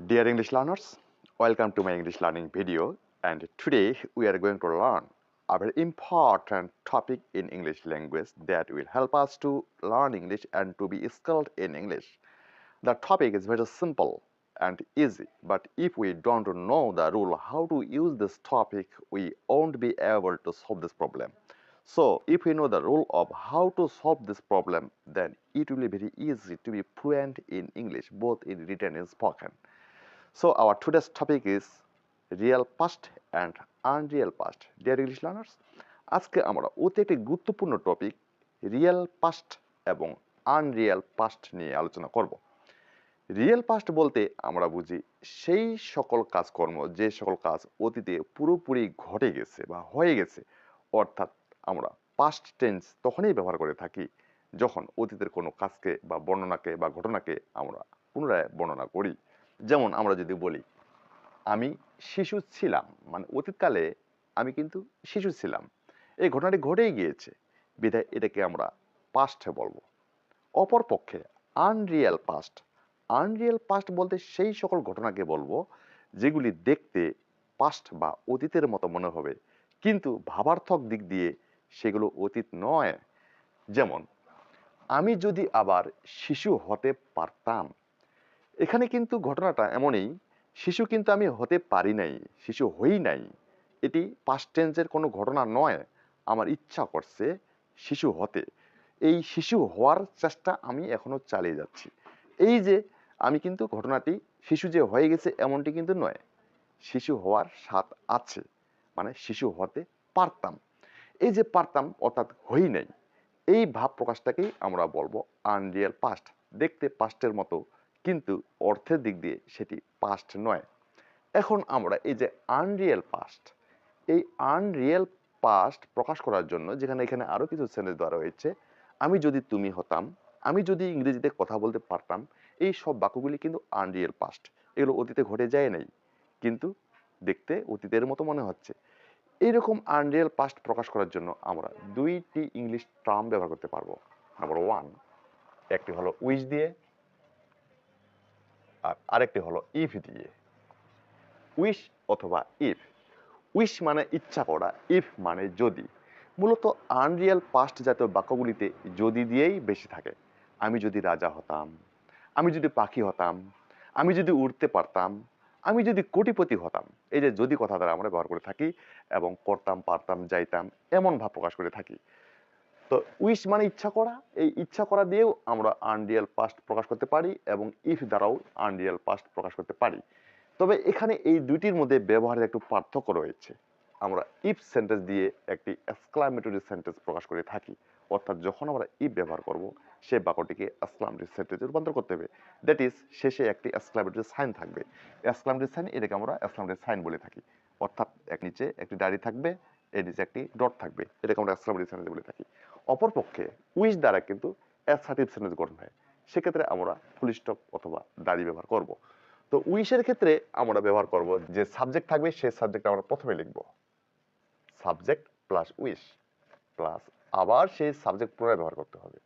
Dear English learners, welcome to my English learning video, and today we are going to learn a very important topic in English language that will help us to learn English and to be skilled in English. The topic is very simple and easy, but if we don't know the rule how to use this topic, we won't be able to solve this problem. So, if we know the rule of how to solve this problem, then it will be very easy to be fluent in English, both in written and spoken. So our today's topic is real past and unreal past. Dear English learners, আজকে আমরা অতি একটি গুরুত্বপূর্ণ topic real past এবং Unreal past নিয়ে আলোচনা করব। Real past বলতে আমরা বুঝি সেই সকল কাজকর্ম যে সকল কাজ অতীতে পুরোপুরি ঘটে গেছে বা হয়ে গেছে, অর্থাৎ আমরা পাস্ট টেন্স তখনই ব্যবহার করে থাকি যখন অতীতের কোনো কাজকে বা বর্ণনাকে বা ঘটনাকে আমরা পুনরায় বর্ণনা করি। যেমন আমরা যদি বলি আমি শিশু ছিলাম, মানে অতীতকালে আমি কিন্তু শিশু ছিলাম, এই ঘটনাটি ঘটেই গিয়েছে, বিধায় এটাকে আমরা পাস্টে বলবো। অপরপক্ষে আনরিয়েল পাস্ট, আনরিয়েল পাস্ট বলতে সেই সকল ঘটনাকে বলবো যেগুলি দেখতে পাস্ট বা অতীতের মতো মনে হবে, কিন্তু ভাবার্থক দিক দিয়ে সেগুলো অতীত নয়। যেমন আমি যদি আবার শিশু হতে পারতাম, এখানে কিন্তু ঘটনাটা এমনই, শিশু কিন্তু আমি হতে পারি নাই, শিশু হই নাই, এটি পাস্ট টেন্সের কোনো ঘটনা নয়। আমার ইচ্ছা করছে শিশু হতে, এই শিশু হওয়ার চেষ্টা আমি এখনো চালিয়ে যাচ্ছি। এই যে আমি কিন্তু ঘটনাটি শিশু যে হয়ে গেছে এমনটি কিন্তু নয়, শিশু হওয়ার স্বাদ আছে, মানে শিশু হতে পারতাম। এই যে পারতাম অর্থাৎ হই নাই, এই ভাব প্রকাশটাকেই আমরা বলবো আনরিয়েল পাস্ট। দেখতে পাস্টের মতো, কিন্তু অর্থের দিক দিয়ে সেটি পাস্ট নয়। এখন আমরা এই যে আনরিয়েল পাস্ট, এই আনরিয়েল পাস্ট প্রকাশ করার জন্য যেখানে এখানে আরো কিছু সেন্টেন্স দেওয়া রয়েছে, আমি যদি তুমি হতাম, আমি যদি ইংরেজিতে কথা বলতে পারতাম, এই সব বাক্যগুলি কিন্তু আনরিয়েল পাস্ট। এগুলো অতীতে ঘটে যায় নাই, কিন্তু দেখতে অতীতের মতো মনে হচ্ছে। এইরকম আনরিয়েল পাস্ট প্রকাশ করার জন্য আমরা দুইটি ইংলিশ টার্ম ব্যবহার করতে পারবো। নাম্বার ওয়ান, একটি হলো উইশ দিয়ে, আর আরেকটি হলো ইফ দিয়ে। উইশ অথবা ইফ। উইশ মানে ইচ্ছা করা, ইফ মানে যদি। মূলত আনরিয়েল পাস্ট জাতীয় বাক্যগুলিতে যদি দিয়েই বেশি থাকে। আমি যদি রাজা হতাম, আমি যদি পাখি হতাম, আমি যদি উড়তে পারতাম, আমি যদি কোটিপতি হতাম, এই যে যদি কথা দ্বারা আমরা ব্যবহার করে থাকি এবং করতাম, পারতাম, যাইতাম এমন ভাব প্রকাশ করে থাকি। তো উইশ মানে ইচ্ছা করা, এই ইচ্ছা করা দিয়েও আমরা আনরিয়েল পাস্ট প্রকাশ করতে পারি এবং ইফ দ্বারাও আনরিয়েল পাস্ট প্রকাশ করতে পারি। তবে এখানে এই দুইটির মধ্যে ব্যবহারের একটু পার্থক্য রয়েছে। আমরা ইফ সেন্টেন্স দিয়ে একটি এক্সক্লামেটরি সেন্টেন্স প্রকাশ করে থাকি, অর্থাৎ যখন আমরা ইফ ব্যবহার করব সেই বাক্যটিকে এক্সক্লামেটরি সেন্টেন্সে রূপান্তর করতে হবে। দ্যাট ইজ শেষে একটি এক্সক্লামেটরি সাইন থাকবে। এক্সক্লামেটরি সাইন, এটাকে আমরা এক্সক্লামেটরি সাইন বলে থাকি। অর্থাৎ এক নিচে একটি দাড়ি থাকবে, এর নিচে একটি ডট থাকবে, এটাকে আমরা এক্সক্লামেটরি সেন্টেন্স বলে থাকি। অপরপক্ষে উইশ দ্বারা কিন্তু অ্যাসার্টিভ সেন্টেন্স গঠন হয়, সেক্ষেত্রে আমরা ফুল স্টপ অথবা দাড়ি ব্যবহার করব। তো উইশের ক্ষেত্রে আমরা ব্যবহার করব যে সাবজেক্ট থাকবে সেই সাবজেক্ট আমরা প্রথমে লিখব, সাবজেক্ট প্লাস উইশ প্লাস আবার সেই সাবজেক্ট পুনরায় ব্যবহার করতে হবে।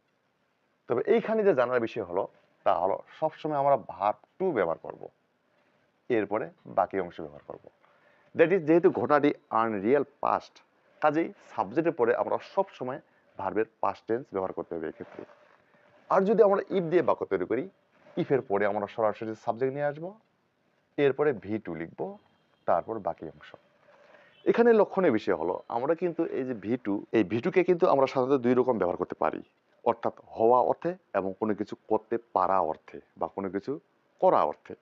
তবে এইখানে যে জানার বিষয় হলো তা হলো সবসময় আমরা ভার্ব টু ব্যবহার করব, এরপরে বাকি অংশ ব্যবহার করব। দ্যাট ইজ, যেহেতু ঘটনাটি আনরিয়েল পাস্ট, কাজেই সাবজেক্টের পরে আমরা সবসময় ভার্বের পাস্ট টেন্স ব্যবহার করতে হবে এক্ষেত্রে। আর যদি আমরা ইফ দিয়ে বাক্য তৈরি করি, ইফের পরে আমরা সরাসরি সাবজেক্ট নিয়ে আসবো, এরপরে ভি টু লিখবো, তারপর বাকি অংশ। এখানে লক্ষণীয় বিষয় হলো আমরা কিন্তু এই যে ভি টু, এই ভি টুকে কিন্তু আমরা সাধারণত দুই রকম ব্যবহার করতে পারি, অর্থাৎ হওয়া অর্থে এবং কোনো কিছু করতে পারা অর্থে বা কোনো কিছু করা অর্থে।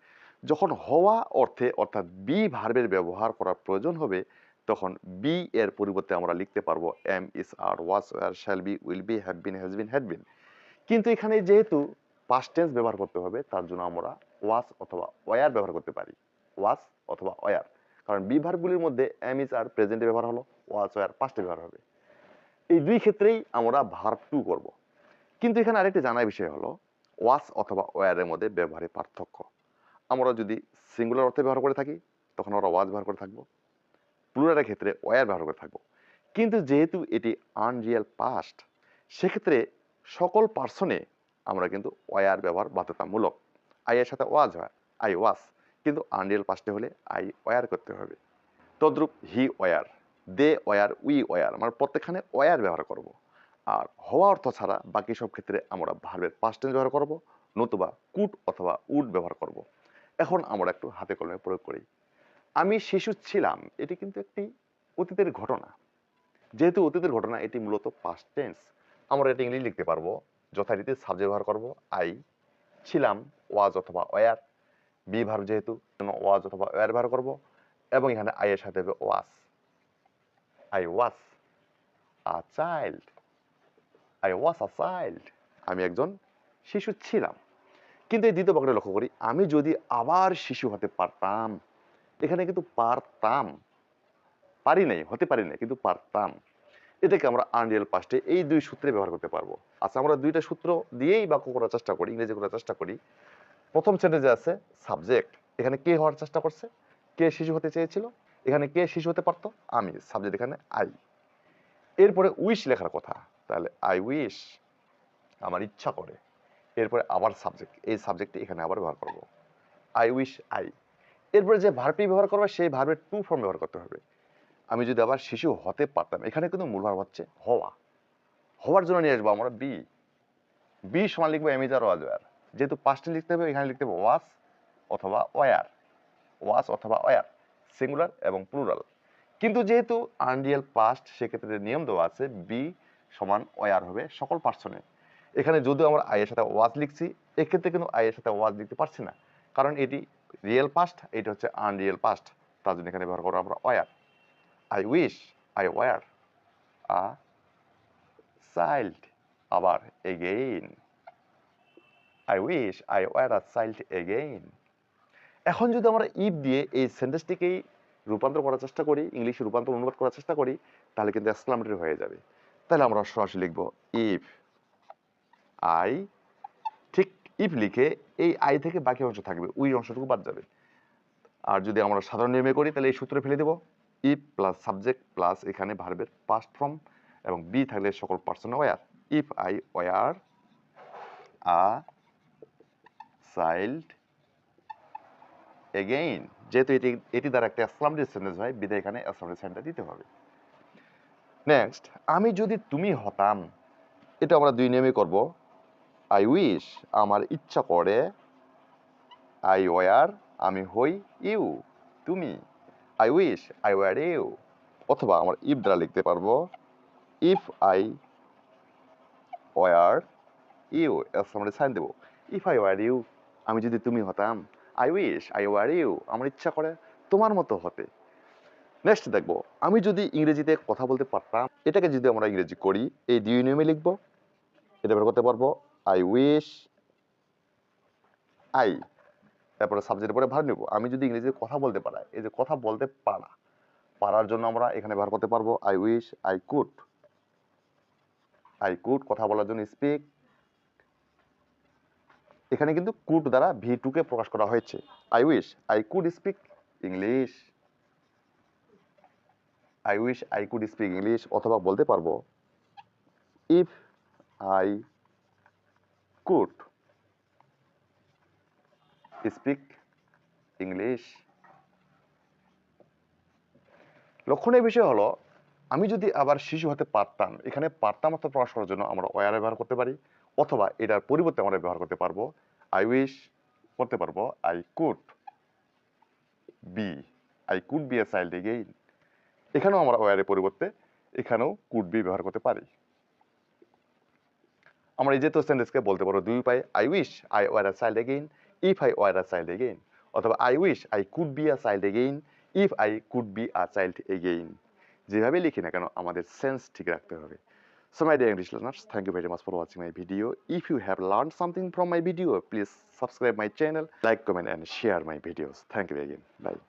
যখন হওয়া অর্থে অর্থাৎ বি ভার্বের ব্যবহার করার প্রয়োজন হবে, তখন বি এর পরিবর্তে আমরা লিখতে পারবো am, is, are, was, were, shall be, will be, have been, has been, had been. কিন্তু এখানে যেহেতু পাস্ট টেন্স ব্যবহার করতে হবে, তার জন্য আমরা ওয়াজ অথবা ওয়ার ব্যবহার করতে পারি, ওয়াজ অথবা ওয়ার। কারণ বি ভার্বগুলির মধ্যে এম, ইজ, আর প্রেজেন্টে ব্যবহার হলো, ওয়াজ, ওয়ার পাস্টে ব্যবহার হবে। এই দুই ক্ষেত্রেই আমরা ভার্ব টু করব। কিন্তু এখানে আরেকটি জানার বিষয় হলো ওয়াজ অথবা ওয়ারের মধ্যে ব্যবহারের পার্থক্য। আমরা যদি সিঙ্গুলার অর্থে ব্যবহার করে থাকি তখন আমরা ওয়াজ ব্যবহার করে থাকবো, প্লুরালের ক্ষেত্রে ওয়ার ব্যবহার করে থাকবো। কিন্তু যেহেতু এটি আনরিয়েল পাস্ট, সেক্ষেত্রে সকল পার্সনে আমরা কিন্তু ওয়ার ব্যবহার বাধ্যতামূলক। আই এর সাথে ওয়াজ হয়, আই ওয়াজ, কিন্তু আনরিয়েল পাস্টে হলে আই ওয়ার করতে হবে। তদ্রূপ he were, they were, we were, আমরা প্রত্যেকখানে ওয়ার ব্যবহার করব। আর হওয়া অর্থ ছাড়া বাকি সব ক্ষেত্রে আমরা ভার্বের পাস্ট টেন্স ব্যবহার করব, নতুবা কুড অথবা উড ব্যবহার করব। এখন আমরা একটু হাতে কলমে প্রয়োগ করি। আমি শিশু ছিলাম, এটি কিন্তু একটি অতীতের ঘটনা। যেহেতু অতীতের ঘটনা, এটি মূলত পাস্ট টেন্স। আমরা এটা ইংলিশ লিখতে পারবো, যথারীতি সাবজেক্ট ব্যবহার করব আই, ছিলাম ওয়াজ অথবা ওয়ার, বি ভার্ব যেহেতু ওয়াজ অথবা ওয়ার ব্যবহার করব, এবং এখানে আই এর সাথে হবে was. I was a child, I was a child, আমি একজন শিশু ছিলাম। কিন্তু এই দ্বিতীয় বাক্যটা লক্ষ্য করি, আমি যদি আবার শিশু হতে পারতাম, এখানে কিন্তু পারতাম, পারি নাই, হতে পারি নাই, কিন্তু পারতাম। এটাকে আমরা আনরিয়েল পাস্টে এই দুই সূত্রে ব্যবহার করতে পারবো। আচ্ছা, আমরা দুইটা সূত্র দিয়েই বাক্য করার চেষ্টা করি, ইংরেজি করার চেষ্টা করি। প্রথম সেন্টেন্সে আছে সাবজেক্ট, এখানে কে হওয়ার চেষ্টা করছে, কে শিশু হতে চেয়েছিল, এখানে কে শিশু হতে পারতো, আমি, সাবজেক্ট এখানে আই। এরপরে উইশ লেখার কথা, তাহলে আই উইশ, আমার ইচ্ছা করে। এরপরে আবার সাবজেক্ট, এই সাবজেক্টটি এখানে আবার ব্যবহার করব, আই উইশ আই। এরপরে যে ভার্বটি ব্যবহার করবে সেই ভার্বের টু ফর্ম ব্যবহার করতে হবে। আমি যদি আবার শিশু হতে পারতাম, এখানে কিন্তু মূল ভার্ব হচ্ছে হওয়া। হওয়ার জন্য নিয়ে আসবো আমরা বি, বি সমান লিখবো এমিজার ওয়াজ ওয়ার। যেহেতু পাস্টে লিখতে হবে, এখানে লিখতে হবে ওয়াজ অথবা ওয়ার, ওয়াজ অথবা ওয়ার, সিঙ্গুলার এবং প্লুরাল। কিন্তু যেহেতু আনরিয়েল পাস্ট, সেক্ষেত্রে নিয়ম দেওয়া আছে বি সমান ওয়ার হবে সকল পার্সনে। এখানে যদিও আমরা আই এর সাথে ওয়াজ লিখছি, এক্ষেত্রে কিন্তু আই এর সাথে ওয়াজ লিখতে পারছি না, কারণ এটি রিয়েল পাস্ট, এটা হচ্ছে আনরিয়েল পাস্ট। তার জন্য এখানে ব্যবহার করবো আমরা were. I wish I were a child, আবার again, I wish I were a child again. এখন যদি আমরা ইফ দিয়ে এই সেন্টেন্সটিকেই রূপান্তর করার চেষ্টা করি, ইংলিশে রূপান্তর অনুবাদ করার চেষ্টা করি, তাহলে কিন্তু এক্সক্লামেটরি হয়ে যাবে। তাহলে আমরা সরাসরি লিখব ইফ আই, ঠিক ইফ লিখে এই আই থেকে বাকি অংশ থাকবে, উই অংশটুকু বাদ যাবে। আর যদি আমরা সাধারণ নিয়মে করি, তাহলে এই সূত্রে ফেলে দেব ইফ প্লাস সাবজেক্ট প্লাস এখানে ভার্বের পাস্ট ফর্ম, এবং বি থাকলে সকল person were. If I were a child again, যেহেতু এটি দ্বারা একটা এক্সক্লামেটরি সেন্টেন্স হয়, বিধায় এখানে এক্সক্লামেটরি সাইনটা দিতে হবে। নেক্সট, আমি যদি তুমি হতাম, এটা আমরা দুই নিয়মে করব। আই উইশ, আমার ইচ্ছা করে, আই ওয়ার, আমি হই, ইউ, তুমি, I wish I were you. অথবা আমরা ইফ দ্বারা লিখতে পারবো if I were you, exclamatory sign দেবো। ইফ আই ওয়ার ইউ, আমি যদি তুমি হতাম, I wish I were you, আমার ইচ্ছা করে তোমার মতো হতে। নেক্সট দেখবো, আমি যদি ইংরেজিতে কথা বলতে পারতাম, এটাকে যদি আমরা ইংরেজি করি, এই দুই নিয়মে লিখবো। এটা বের করতে পারবো আই উইশ আই, তারপরে সাবজেক্টের পরে ভার্ব নেব। আমি যদি ইংরেজিতে কথা বলতে পারি, এই যে কথা বলতে পারা, পারার জন্য আমরা এখানে ব্যবহার করতে পারবো I wish I could, I could কথা বলার জন্য স্পিক, এখানে কিন্তু কুড দ্বারা ভি টু কে প্রকাশ করা হয়েছে। I wish I could speak English, I wish I could speak English. অথবা বলতে পারবো if I could speak English. লক্ষণীয় বিষয় হলো, আমি যদি আবার শিশু হতে পারতাম, এখানে পারতাম অর্থ প্রকাশ করার জন্য আমরা ওয়ার ব্যবহার করতে পারি, অথবা এটার পরিবর্তে আমরা ব্যবহার করতে পারবো আই উইশ, করতে পারবো I could B, I could B a child again. এখানেও আমরা ওয়ারের পরিবর্তে এখানেও কুড বি ব্যবহার করতে পারি। আমরা এই যে তো সেন্টেন্সকে বলতে পারবো দুই উপায়ে, I wish I were a child again, if I were a child again, অথবা I wish I could be a child again, if I could be a child again. যেভাবে লিখি না কেন, আমাদের সেন্স ঠিক রাখতে হবে। So my dear English learners, thank you very much for watching my video. If you have learned something from my video, please subscribe my channel, like, comment and share my videos. Thank you again. Bye.